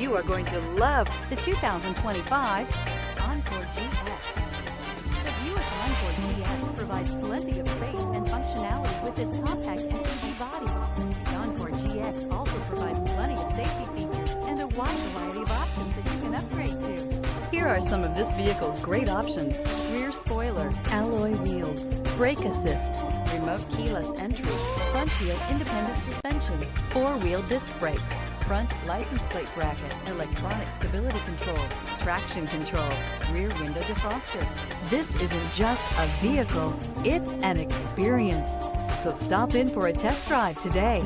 You are going to love the 2025 Encore GX. The Buick Encore GX provides plenty of space and functionality with its compact SUV body. The Encore GX also provides plenty of safety features and a wide variety of options that you can upgrade to. Here are some of this vehicle's great options: rear spoiler, alloy wheels, brake assist, remote keyless entry, front wheel independent suspension, four-wheel disc brakes, front license plate bracket, electronic stability control, traction control, rear window defroster. This isn't just a vehicle, it's an experience. So stop in for a test drive today.